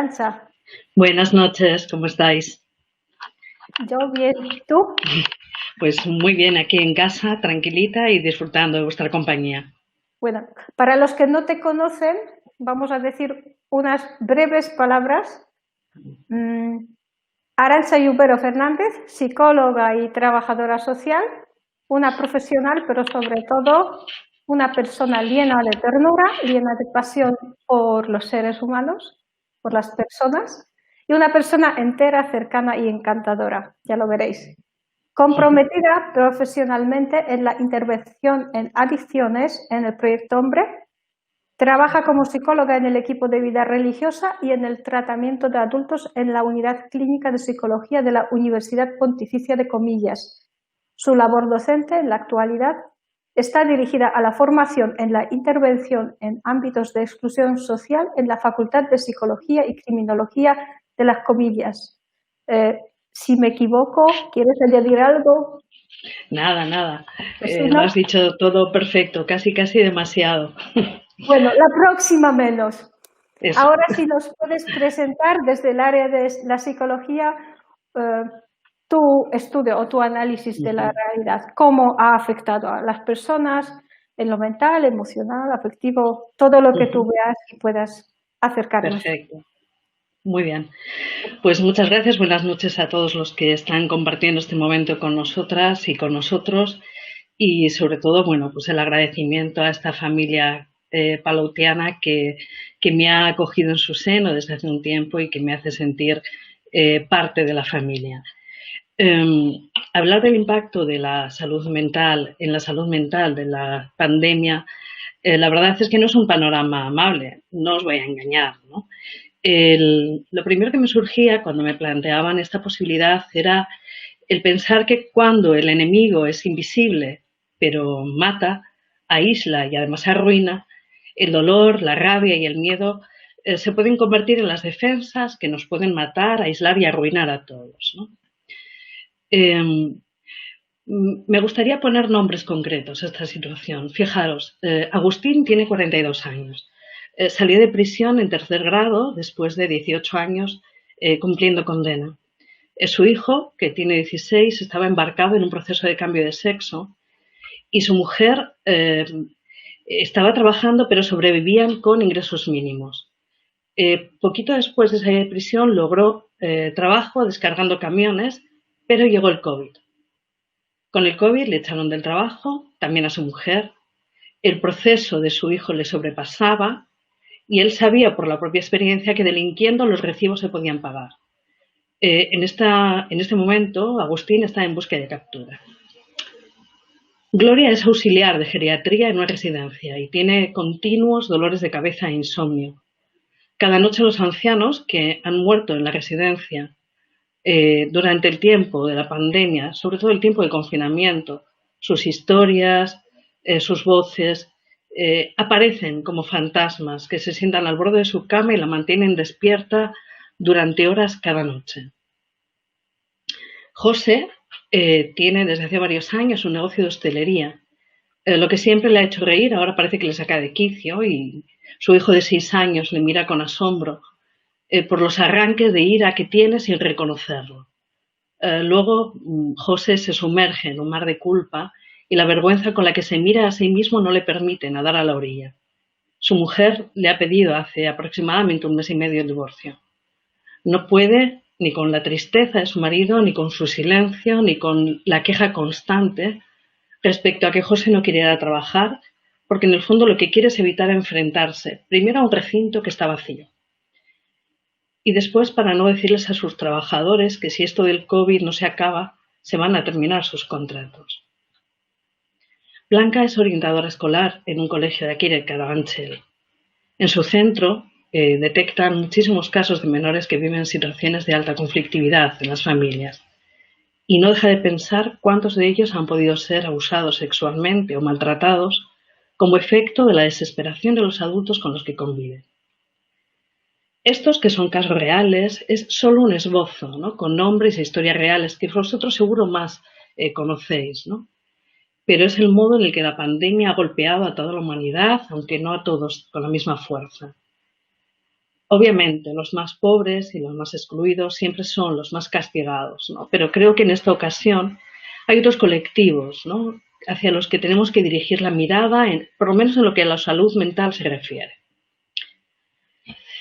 Arantxa. Buenas noches, ¿cómo estáis? Yo bien, ¿tú? Pues muy bien, aquí en casa, tranquilita y disfrutando de vuestra compañía. Bueno, para los que no te conocen, vamos a decir unas breves palabras. Arantxa Yubero Fernández, psicóloga y trabajadora social, una profesional, pero sobre todo una persona llena de ternura, llena de pasión por los seres humanos, por las personas, y una persona entera, cercana y encantadora, ya lo veréis. Comprometida profesionalmente en la intervención en adicciones en el Proyecto Hombre, trabaja como psicóloga en el equipo de vida religiosa y en el tratamiento de adultos en la Unidad Clínica de Psicología de la Universidad Pontificia de Comillas. Su labor docente en la actualidad está dirigida a la formación en la intervención en ámbitos de exclusión social en la Facultad de Psicología y Criminología de las Comillas. Si me equivoco, ¿quieres añadir algo? Nada, nada. Pues Lo has dicho todo perfecto, casi, casi demasiado. Bueno, la próxima menos. Eso. Ahora si nos puedes presentar desde el área de la psicología tu estudio o tu análisis de la realidad, cómo ha afectado a las personas en lo mental, emocional, afectivo, todo lo que tú veas y puedas acercarnos. Perfecto. Muy bien. Pues muchas gracias. Buenas noches a todos los que están compartiendo este momento con nosotras y con nosotros. Y sobre todo, bueno, pues el agradecimiento a esta familia palautiana que me ha acogido en su seno desde hace un tiempo y que me hace sentir parte de la familia. Hablar del impacto de la salud mental en la salud mental de la pandemia, la verdad es que no es un panorama amable, no os voy a engañar, ¿no? Lo primero que me surgía cuando me planteaban esta posibilidad era el pensar que cuando el enemigo es invisible, pero mata, aísla y además arruina, el dolor, la rabia y el miedo se pueden convertir en las defensas que nos pueden matar, aislar y arruinar a todos, ¿no? Me gustaría poner nombres concretos a esta situación. Fijaros, Agustín tiene 42 años. Salió de prisión en tercer grado después de 18 años cumpliendo condena. Su hijo, que tiene 16, estaba embarcado en un proceso de cambio de sexo y su mujer estaba trabajando pero sobrevivían con ingresos mínimos. Poquito después de salir de prisión logró trabajo descargando camiones, pero llegó el COVID. Con el COVID le echaron del trabajo, también a su mujer. El proceso de su hijo le sobrepasaba y él sabía por la propia experiencia que delinquiendo los recibos se podían pagar. En este momento, Agustín está en búsqueda de captura. Gloria es auxiliar de geriatría en una residencia y tiene continuos dolores de cabeza e insomnio. Cada noche los ancianos que han muerto en la residencia durante el tiempo de la pandemia, sobre todo el tiempo de confinamiento, sus historias, sus voces, aparecen como fantasmas que se sientan al borde de su cama y la mantienen despierta durante horas cada noche. José tiene desde hace varios años un negocio de hostelería. Lo que siempre le ha hecho reír ahora parece que le saca de quicio y su hijo de 6 años le mira con asombro por los arranques de ira que tiene sin reconocerlo. Luego José se sumerge en un mar de culpa y la vergüenza con la que se mira a sí mismo no le permite nadar a la orilla. Su mujer le ha pedido hace aproximadamente 1 mes y medio el divorcio. No puede ni con la tristeza de su marido, ni con su silencio, ni con la queja constante respecto a que José no quiere ir a trabajar, porque en el fondo lo que quiere es evitar enfrentarse, primero a un recinto que está vacío. Y después, para no decirles a sus trabajadores que si esto del COVID no se acaba, se van a terminar sus contratos. Blanca es orientadora escolar en un colegio de aquí de Carabanchel. En su centro detectan muchísimos casos de menores que viven situaciones de alta conflictividad en las familias. Y no deja de pensar cuántos de ellos han podido ser abusados sexualmente o maltratados como efecto de la desesperación de los adultos con los que conviven. Estos, que son casos reales, es solo un esbozo, ¿no? Con nombres e historias reales que vosotros seguro más conocéis, ¿no? Pero es el modo en el que la pandemia ha golpeado a toda la humanidad, aunque no a todos con la misma fuerza. Obviamente, los más pobres y los más excluidos siempre son los más castigados, ¿no? Pero creo que en esta ocasión hay otros colectivos, ¿no?, hacia los que tenemos que dirigir la mirada, por lo menos en lo que a la salud mental se refiere.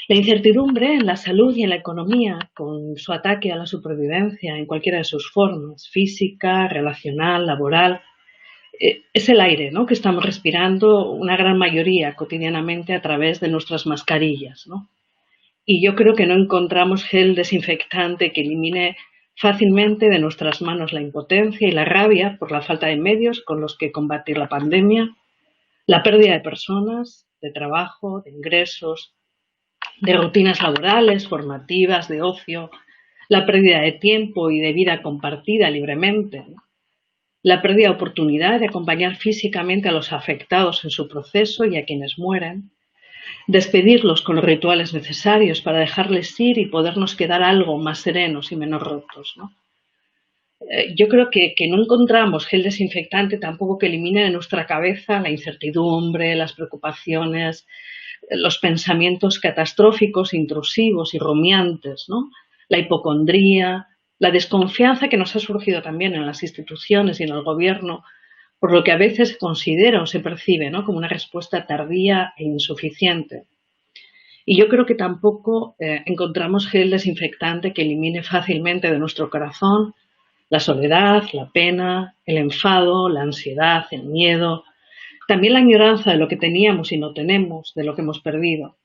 La incertidumbre en la salud y en la economía, con su ataque a la supervivencia en cualquiera de sus formas, física, relacional, laboral, es el aire, ¿no?, que estamos respirando una gran mayoría cotidianamente a través de nuestras mascarillas, ¿no? Y yo creo que no encontramos gel desinfectante que elimine fácilmente de nuestras manos la impotencia y la rabia por la falta de medios con los que combatir la pandemia, la pérdida de personas, de trabajo, de ingresos, de rutinas laborales, formativas, de ocio, la pérdida de tiempo y de vida compartida libremente, ¿no?, la pérdida de oportunidad de acompañar físicamente a los afectados en su proceso y a quienes mueren, despedirlos con los rituales necesarios para dejarles ir y podernos quedar algo más serenos y menos rotos, ¿no? Yo creo que no encontramos gel desinfectante tampoco que elimine de nuestra cabeza la incertidumbre, las preocupaciones, los pensamientos catastróficos, intrusivos y rumiantes, ¿no?, la hipocondría, la desconfianza que nos ha surgido también en las instituciones y en el gobierno, por lo que a veces se considera o se percibe, ¿no?, como una respuesta tardía e insuficiente. Y yo creo que tampoco encontramos gel desinfectante que elimine fácilmente de nuestro corazón la soledad, la pena, el enfado, la ansiedad, el miedo, también la añoranza de lo que teníamos y no tenemos, de lo que hemos perdido.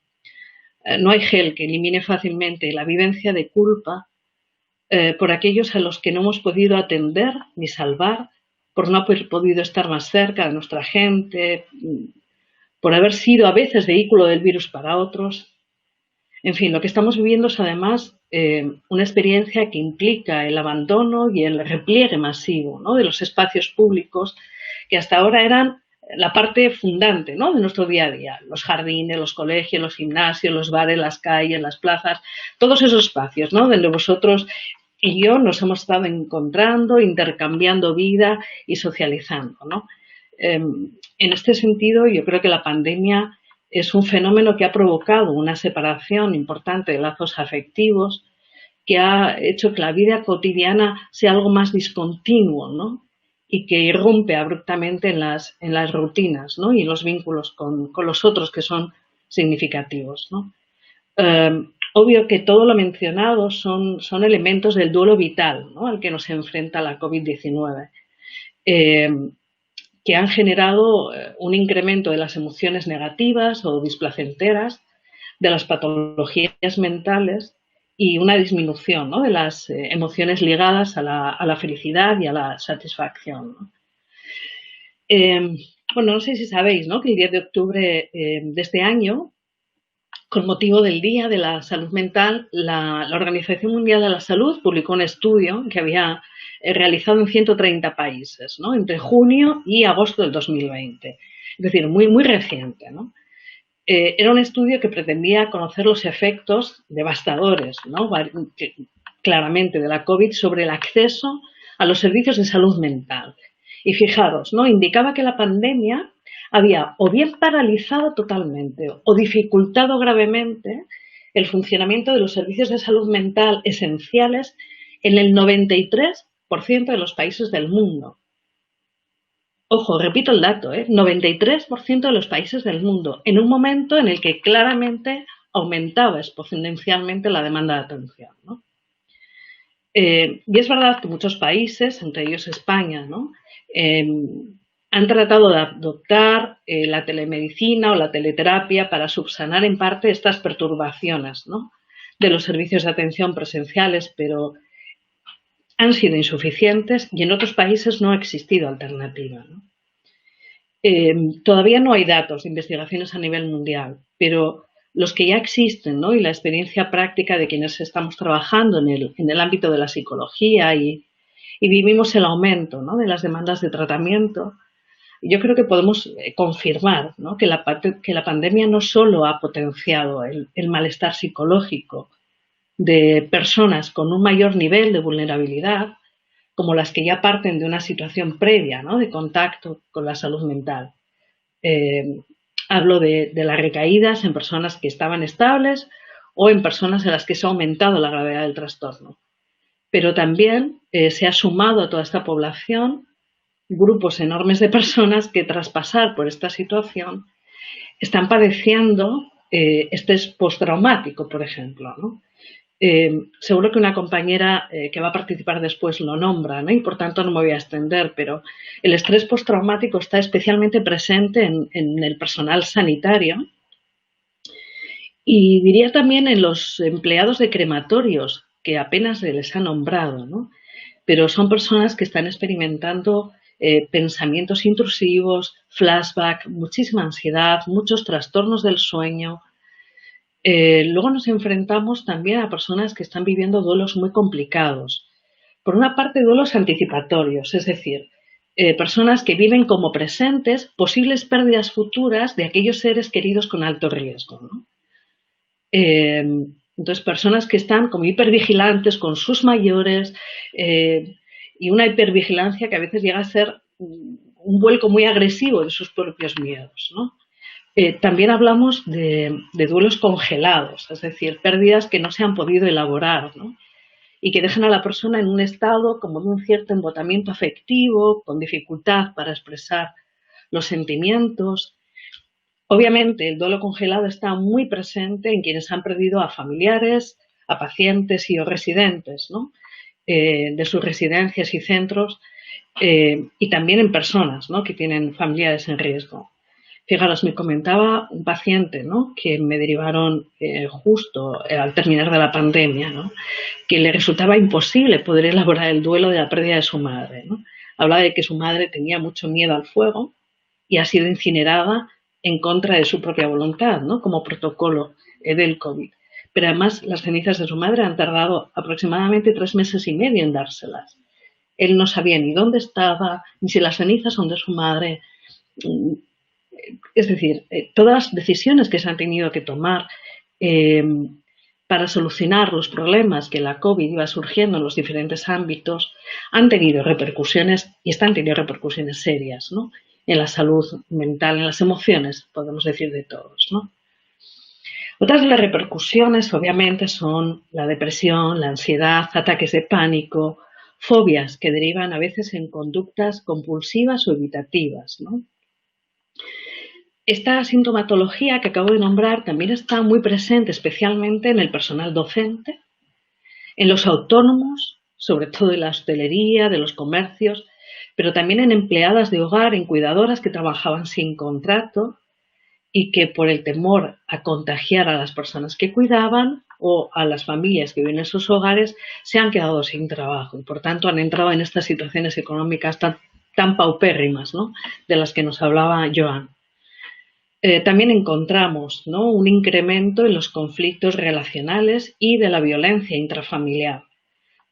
No hay gel que elimine fácilmente la vivencia de culpa por aquellos a los que no hemos podido atender ni salvar, por no haber podido estar más cerca de nuestra gente, por haber sido a veces vehículo del virus para otros. En fin, lo que estamos viviendo es además una experiencia que implica el abandono y el repliegue masivo, ¿no?, de los espacios públicos que hasta ahora eran la parte fundante, ¿no?, de nuestro día a día. Los jardines, los colegios, los gimnasios, los bares, las calles, las plazas, todos esos espacios, ¿no?, donde vosotros y yo nos hemos estado encontrando, intercambiando vida y socializando, ¿no? En este sentido, yo creo que la pandemia es un fenómeno que ha provocado una separación importante de lazos afectivos, que ha hecho que la vida cotidiana sea algo más discontinuo, ¿no?, y que irrumpe abruptamente en las rutinas, ¿no?, y los vínculos con los otros que son significativos, ¿no? Obvio que todo lo mencionado son elementos del duelo vital, ¿no?, al que nos enfrenta la COVID-19. Que han generado un incremento de las emociones negativas o displacenteras, de las patologías mentales y una disminución, ¿no?, de las emociones ligadas a la felicidad y a la satisfacción, ¿no? Bueno, no sé si sabéis, ¿no?, que el 10 de octubre de este año, con motivo del Día de la Salud Mental, la Organización Mundial de la Salud publicó un estudio que había realizado en 130 países, ¿no?, entre junio y agosto del 2020. Es decir, muy, muy reciente, ¿no? Era un estudio que pretendía conocer los efectos devastadores, ¿no?, claramente de la COVID sobre el acceso a los servicios de salud mental. Y fijaros, ¿no?, indicaba que la pandemia había o bien paralizado totalmente o dificultado gravemente el funcionamiento de los servicios de salud mental esenciales en el 93% de los países del mundo. Ojo, repito el dato, 93% de los países del mundo, en un momento en el que claramente aumentaba exponencialmente la demanda de atención, ¿no? Y es verdad que muchos países, entre ellos España, ¿no?, han tratado de adoptar la telemedicina o la teleterapia para subsanar en parte estas perturbaciones, ¿no?, de los servicios de atención presenciales, pero han sido insuficientes y en otros países no ha existido alternativa, ¿no? Todavía no hay datos de investigaciones a nivel mundial, pero los que ya existen, ¿no?, y la experiencia práctica de quienes estamos trabajando en el ámbito de la psicología y vivimos el aumento, ¿no?, de las demandas de tratamiento, yo creo que podemos confirmar, ¿no?, que la pandemia no solo ha potenciado el malestar psicológico de personas con un mayor nivel de vulnerabilidad, como las que ya parten de una situación previa, ¿no?, de contacto con la salud mental. Hablo de las recaídas en personas que estaban estables o en personas en las que se ha aumentado la gravedad del trastorno. Pero también se ha sumado a toda esta población grupos enormes de personas que tras pasar por esta situación están padeciendo estrés postraumático, por ejemplo, ¿no? Seguro que una compañera que va a participar después lo nombra, ¿no? Y por tanto no me voy a extender, pero el estrés postraumático está especialmente presente en el personal sanitario y diría también en los empleados de crematorios, que apenas se les ha nombrado, ¿no? Pero son personas que están experimentando pensamientos intrusivos, flashback, muchísima ansiedad, muchos trastornos del sueño. Luego nos enfrentamos también a personas que están viviendo duelos muy complicados. Por una parte, duelos anticipatorios, es decir, personas que viven como presentes posibles pérdidas futuras de aquellos seres queridos con alto riesgo, ¿no? Entonces, personas que están como hipervigilantes con sus mayores y una hipervigilancia que a veces llega a ser un vuelco muy agresivo de sus propios miedos, ¿no? También hablamos de duelos congelados, es decir, pérdidas que no se han podido elaborar, ¿no? Y que dejan a la persona en un estado como de un cierto embotamiento afectivo, con dificultad para expresar los sentimientos. Obviamente, el duelo congelado está muy presente en quienes han perdido a familiares, a pacientes y o residentes, ¿no? De sus residencias y centros, y también en personas, ¿no? Que tienen familiares en riesgo. Fijaros, me comentaba un paciente, ¿no? Que me derivaron justo al terminar de la pandemia, ¿no? Que le resultaba imposible poder elaborar el duelo de la pérdida de su madre, ¿no? Hablaba de que su madre tenía mucho miedo al fuego y ha sido incinerada en contra de su propia voluntad, ¿no? Como protocolo del COVID. Pero además las cenizas de su madre han tardado aproximadamente 3 meses y medio en dárselas. Él no sabía ni dónde estaba, ni si las cenizas son de su madre. Es decir, todas las decisiones que se han tenido que tomar para solucionar los problemas que la COVID iba surgiendo en los diferentes ámbitos han tenido repercusiones y están teniendo repercusiones serias, ¿no? En la salud mental, en las emociones, podemos decir de todos, ¿no? Otras de las repercusiones, obviamente, son la depresión, la ansiedad, ataques de pánico, fobias que derivan a veces en conductas compulsivas o evitativas, ¿no? Esta sintomatología que acabo de nombrar también está muy presente, especialmente en el personal docente, en los autónomos, sobre todo en la hostelería, de los comercios, pero también en empleadas de hogar, en cuidadoras que trabajaban sin contrato y que por el temor a contagiar a las personas que cuidaban o a las familias que viven en sus hogares se han quedado sin trabajo y por tanto han entrado en estas situaciones económicas tan paupérrimas, ¿no? De las que nos hablaba Joan. También encontramos, ¿no? Un incremento en los conflictos relacionales y de la violencia intrafamiliar,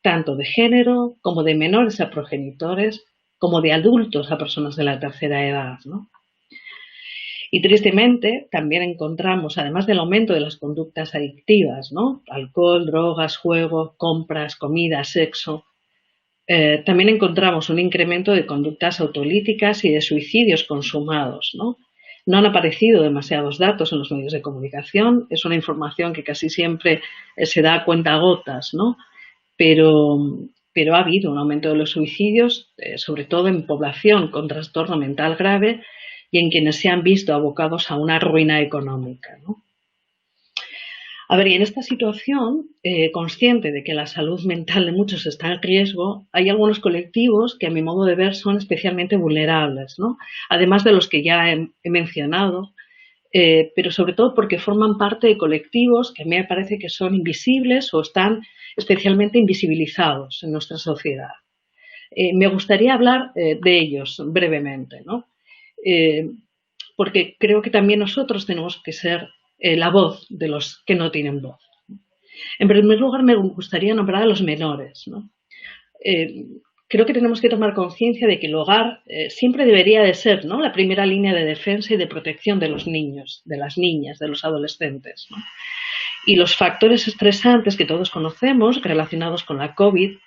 tanto de género como de menores a progenitores, como de adultos a personas de la tercera edad, ¿no? Y tristemente también encontramos, además del aumento de las conductas adictivas, ¿no? Alcohol, drogas, juego, compras, comida, sexo, también encontramos un incremento de conductas autolíticas y de suicidios consumados, ¿no? No han aparecido demasiados datos en los medios de comunicación, es una información que casi siempre se da a cuentagotas, ¿no? Pero ha habido un aumento de los suicidios, sobre todo en población con trastorno mental grave y en quienes se han visto abocados a una ruina económica, ¿no? A ver, y en esta situación, consciente de que la salud mental de muchos está en riesgo, hay algunos colectivos que a mi modo de ver son especialmente vulnerables, ¿no? Además de los que ya he mencionado, pero sobre todo porque forman parte de colectivos que a mí me parece que son invisibles o están especialmente invisibilizados en nuestra sociedad. Me gustaría hablar de ellos brevemente, ¿no? Porque creo que también nosotros tenemos que ser la voz de los que no tienen voz. En primer lugar, me gustaría nombrar a los menores, ¿no? Creo que tenemos que tomar conciencia de que el hogar siempre debería de ser, ¿no? La primera línea de defensa y de protección de los niños, de las niñas, de los adolescentes, ¿no? Y los factores estresantes que todos conocemos relacionados con la COVID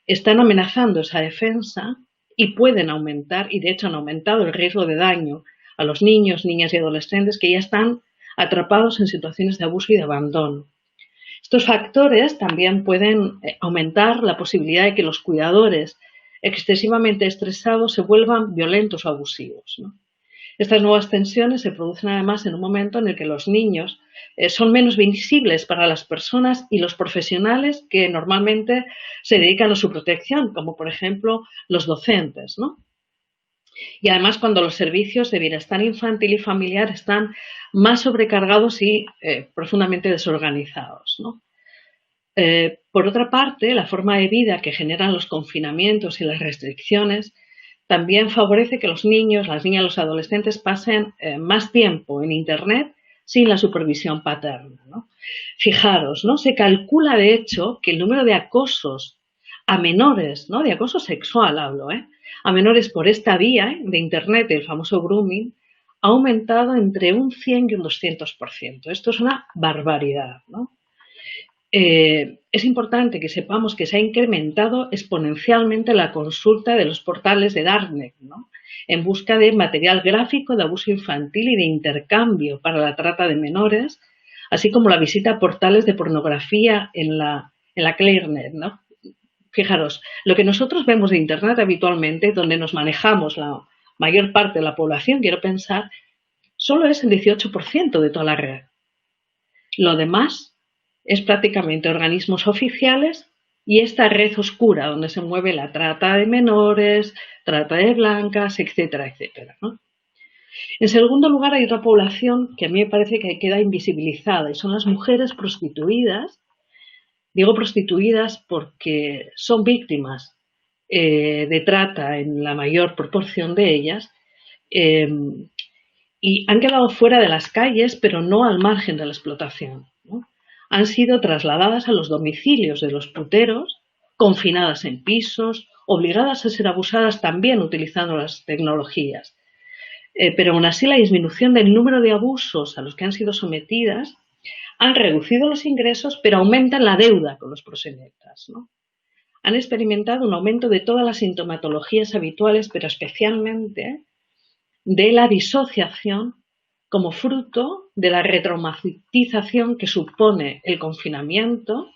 están amenazando esa defensa y pueden aumentar, y de hecho han aumentado el riesgo de daño a los niños, niñas y adolescentes que ya están atrapados en situaciones de abuso y de abandono. Estos factores también pueden aumentar la posibilidad de que los cuidadores excesivamente estresados se vuelvan violentos o abusivos, ¿no? Estas nuevas tensiones se producen además en un momento en el que los niños son menos visibles para las personas y los profesionales que normalmente se dedican a su protección, como por ejemplo los docentes, ¿no? Y además cuando los servicios de bienestar infantil y familiar están más sobrecargados y profundamente desorganizados, ¿no? Por otra parte, la forma de vida que generan los confinamientos y las restricciones también favorece que los niños, las niñas, los adolescentes pasen más tiempo en Internet sin la supervisión paterna, ¿no? Fijaros, ¿no? Se calcula de hecho que el número de acosos a menores, ¿no? De acoso sexual hablo, a menores por esta vía de Internet, el famoso grooming, ha aumentado entre un 100 y un 200%. Esto es una barbaridad, ¿no? Es importante que sepamos que se ha incrementado exponencialmente la consulta de los portales de Darknet, ¿no? En busca de material gráfico de abuso infantil y de intercambio para la trata de menores, así como la visita a portales de pornografía en la Clearnet, ¿no? Fijaros, lo que nosotros vemos de Internet habitualmente, donde nos manejamos la mayor parte de la población, quiero pensar, solo es el 18% de toda la red. Lo demás es prácticamente organismos oficiales y esta red oscura donde se mueve la trata de menores, trata de blancas, etcétera, etcétera, ¿no? En segundo lugar, hay otra población que a mí me parece que queda invisibilizada y son las mujeres prostituidas. Digo prostituidas porque son víctimas de trata en la mayor proporción de ellas y han quedado fuera de las calles, pero no al margen de la explotación, ¿no? Han sido trasladadas a los domicilios de los puteros, confinadas en pisos, obligadas a ser abusadas también utilizando las tecnologías. Pero aún así la disminución del número de abusos a los que han sido sometidas han reducido los ingresos, pero aumentan la deuda con los proxenetas, ¿no? Han experimentado un aumento de todas las sintomatologías habituales, pero especialmente de la disociación como fruto de la retraumatización que supone el confinamiento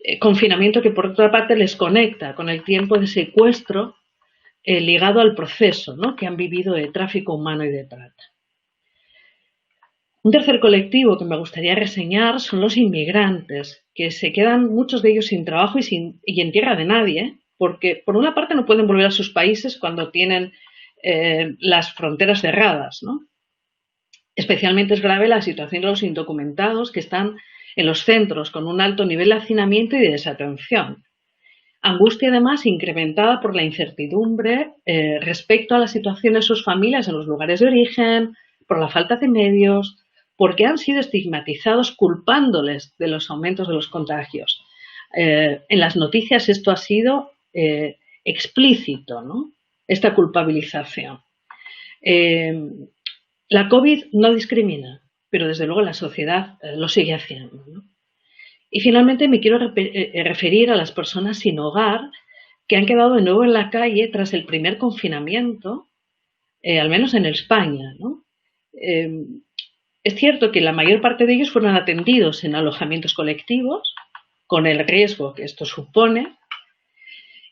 que por otra parte les conecta con el tiempo de secuestro ligado al proceso, ¿no? Que han vivido de tráfico humano y de trata. Un tercer colectivo que me gustaría reseñar son los inmigrantes, que se quedan muchos de ellos sin trabajo y en tierra de nadie, porque por una parte no pueden volver a sus países cuando tienen las fronteras cerradas, ¿no? Especialmente es grave la situación de los indocumentados que están en los centros con un alto nivel de hacinamiento y de desatención. Angustia además incrementada por la incertidumbre respecto a la situación de sus familias en los lugares de origen, por la falta de medios, porque han sido estigmatizados culpándoles de los aumentos de los contagios. En las noticias esto ha sido explícito, ¿no? Esta culpabilización. La COVID no discrimina, pero desde luego la sociedad lo sigue haciendo, ¿no? Y finalmente me quiero referir a las personas sin hogar que han quedado de nuevo en la calle tras el primer confinamiento, al menos en España, ¿no? Es cierto que la mayor parte de ellos fueron atendidos en alojamientos colectivos, con el riesgo que esto supone,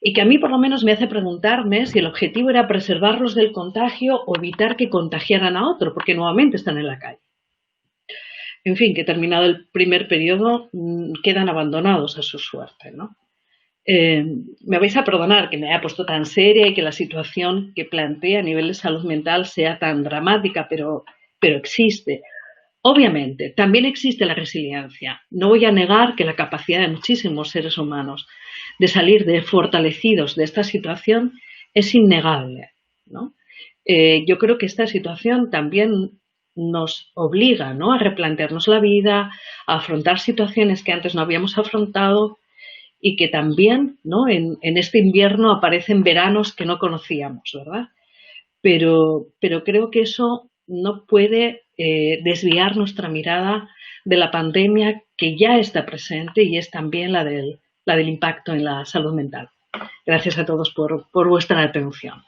y que a mí por lo menos me hace preguntarme si el objetivo era preservarlos del contagio o evitar que contagiaran a otro, porque nuevamente están en la calle. En fin, que terminado el primer periodo quedan abandonados a su suerte, ¿no? Me vais a perdonar que me haya puesto tan seria y que la situación que plantea a nivel de salud mental sea tan dramática, pero existe. Obviamente, también existe la resiliencia. No voy a negar que la capacidad de muchísimos seres humanos de salir fortalecidos de esta situación es innegable, ¿no? Yo creo que esta situación también nos obliga, ¿no?, a replantearnos la vida, a afrontar situaciones que antes no habíamos afrontado y que también, ¿no?, en este invierno aparecen veranos que no conocíamos, ¿verdad? Pero creo que eso no puede desviar nuestra mirada de la pandemia que ya está presente y es también la del impacto en la salud mental. Gracias a todos por vuestra atención.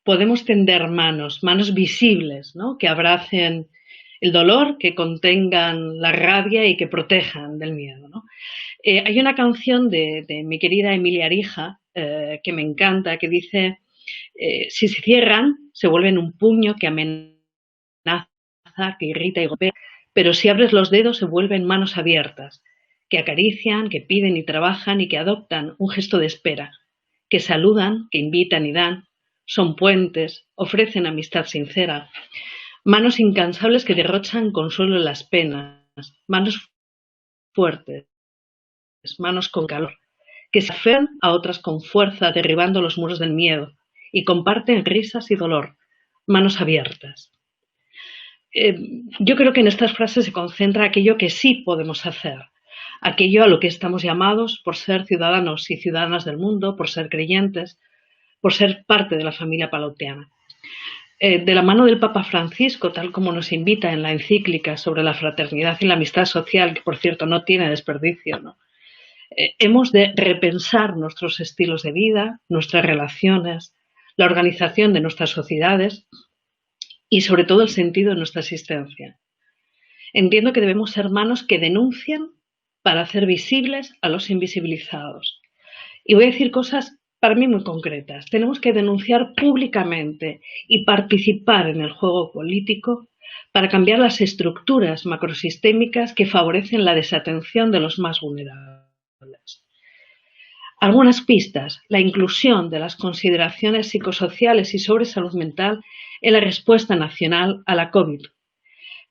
Podemos tender manos visibles, ¿no?, que abracen el dolor, que contengan la rabia y que protejan del miedo, ¿no? Hay una canción de mi querida Emilia Arija que me encanta, que dice, si se cierran, se vuelven un puño que amenaza, que irrita y golpea, pero si abres los dedos se vuelven manos abiertas, que acarician, que piden y trabajan y que adoptan un gesto de espera, que saludan, que invitan y dan, son puentes, ofrecen amistad sincera, manos incansables que derrochan consuelo en las penas, manos fuertes, manos con calor, que se aferran a otras con fuerza, derribando los muros del miedo, y comparten risas y dolor, manos abiertas. Yo creo que en estas frases se concentra aquello que sí podemos hacer, aquello a lo que estamos llamados por ser ciudadanos y ciudadanas del mundo, por ser creyentes, por ser parte de la familia palautiana. De la mano del Papa Francisco, tal como nos invita en la encíclica sobre la fraternidad y la amistad social, que por cierto no tiene desperdicio, ¿no? Hemos de repensar nuestros estilos de vida, nuestras relaciones, la organización de nuestras sociedades y sobre todo el sentido de nuestra existencia. Entiendo que debemos ser manos que denuncian para hacer visibles a los invisibilizados. Y voy a decir cosas para mí muy concretas. Tenemos que denunciar públicamente y participar en el juego político para cambiar las estructuras macrosistémicas que favorecen la desatención de los más vulnerables. Algunas pistas: la inclusión de las consideraciones psicosociales y sobre salud mental en la respuesta nacional a la COVID.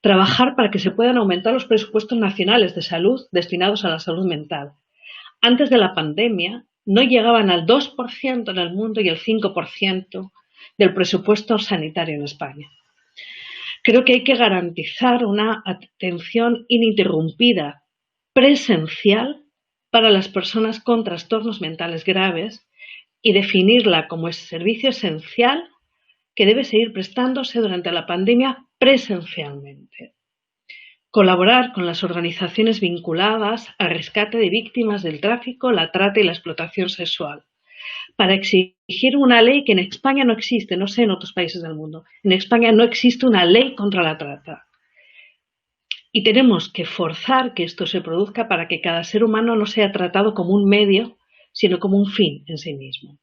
Trabajar para que se puedan aumentar los presupuestos nacionales de salud destinados a la salud mental. Antes de la pandemia no llegaban al 2% en el mundo y el 5% del presupuesto sanitario en España. Creo que hay que garantizar una atención ininterrumpida, presencial, para las personas con trastornos mentales graves y definirla como servicio esencial que debe seguir prestándose durante la pandemia presencialmente. Colaborar con las organizaciones vinculadas al rescate de víctimas del tráfico, la trata y la explotación sexual, para exigir una ley que en España no existe, no sé en otros países del mundo. En España no existe una ley contra la trata. Y tenemos que forzar que esto se produzca para que cada ser humano no sea tratado como un medio, sino como un fin en sí mismo.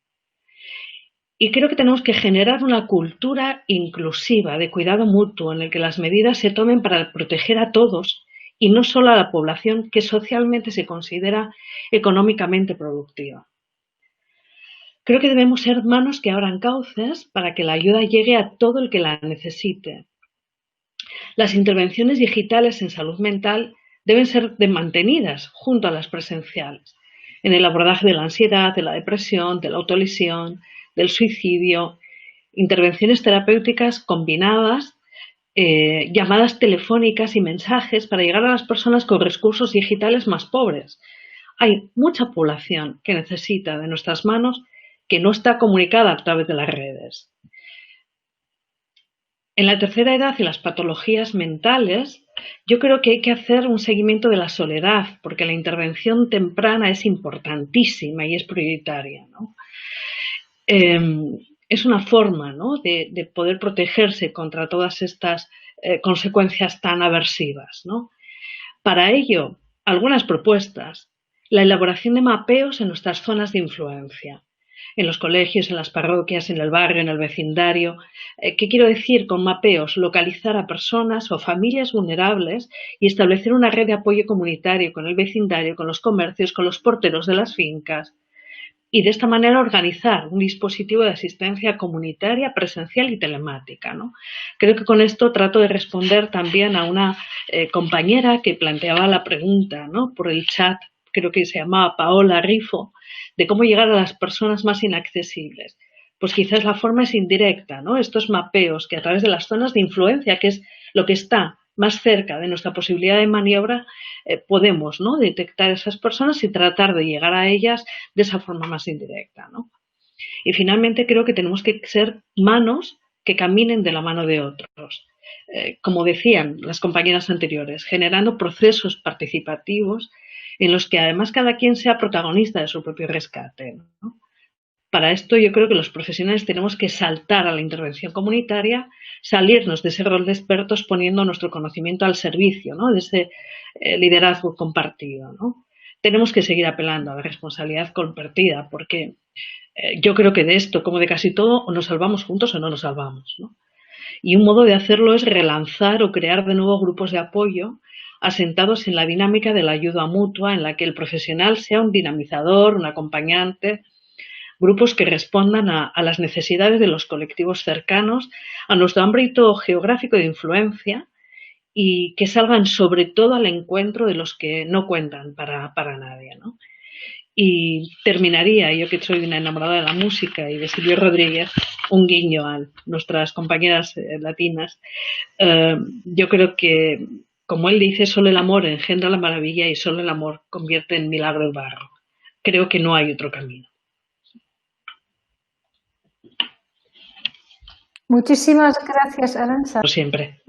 Y creo que tenemos que generar una cultura inclusiva de cuidado mutuo en el que las medidas se tomen para proteger a todos y no solo a la población que socialmente se considera económicamente productiva. Creo que debemos ser manos que abran cauces para que la ayuda llegue a todo el que la necesite. Las intervenciones digitales en salud mental deben ser mantenidas junto a las presenciales, en el abordaje de la ansiedad, de la depresión, de la autolesión, del suicidio, intervenciones terapéuticas combinadas, llamadas telefónicas y mensajes para llegar a las personas con recursos digitales más pobres. Hay mucha población que necesita de nuestras manos que no está comunicada a través de las redes. En la tercera edad y las patologías mentales, yo creo que hay que hacer un seguimiento de la soledad, porque la intervención temprana es importantísima y es prioritaria, ¿no? Es una forma, ¿no?, de poder protegerse contra todas estas consecuencias tan aversivas, ¿no? Para ello, algunas propuestas: la elaboración de mapeos en nuestras zonas de influencia, en los colegios, en las parroquias, en el barrio, en el vecindario. ¿Qué quiero decir con mapeos? Localizar a personas o familias vulnerables y establecer una red de apoyo comunitario con el vecindario, con los comercios, con los porteros de las fincas. Y de esta manera organizar un dispositivo de asistencia comunitaria, presencial y telemática, ¿no? Creo que con esto trato de responder también a una compañera que planteaba la pregunta, ¿no?, por el chat, creo que se llamaba Paola Rifo, de cómo llegar a las personas más inaccesibles. Pues quizás la forma es indirecta, ¿no? Estos mapeos que a través de las zonas de influencia, que es lo que está más cerca de nuestra posibilidad de maniobra, podemos, ¿no?, detectar esas personas y tratar de llegar a ellas de esa forma más indirecta, ¿no? Y finalmente creo que tenemos que ser manos que caminen de la mano de otros. Como decían las compañeras anteriores, generando procesos participativos en los que además cada quien sea protagonista de su propio rescate, ¿no? Para esto yo creo que los profesionales tenemos que saltar a la intervención comunitaria, salirnos de ese rol de expertos poniendo nuestro conocimiento al servicio, ¿no? De ese liderazgo compartido, ¿no? Tenemos que seguir apelando a la responsabilidad compartida porque yo creo que de esto, como de casi todo, o nos salvamos juntos o no nos salvamos, ¿no? Y un modo de hacerlo es relanzar o crear de nuevo grupos de apoyo asentados en la dinámica de la ayuda mutua, en la que el profesional sea un dinamizador, un acompañante, grupos que respondan a las necesidades de los colectivos cercanos, a nuestro ámbito geográfico de influencia y que salgan sobre todo al encuentro de los que no cuentan para nadie, ¿no? Y terminaría, yo que soy una enamorada de la música y de Silvio Rodríguez, un guiño a nuestras compañeras latinas. Yo creo que, como él dice, solo el amor engendra la maravilla y solo el amor convierte en milagro el barro. Creo que no hay otro camino. Muchísimas gracias, Arantxa. Siempre.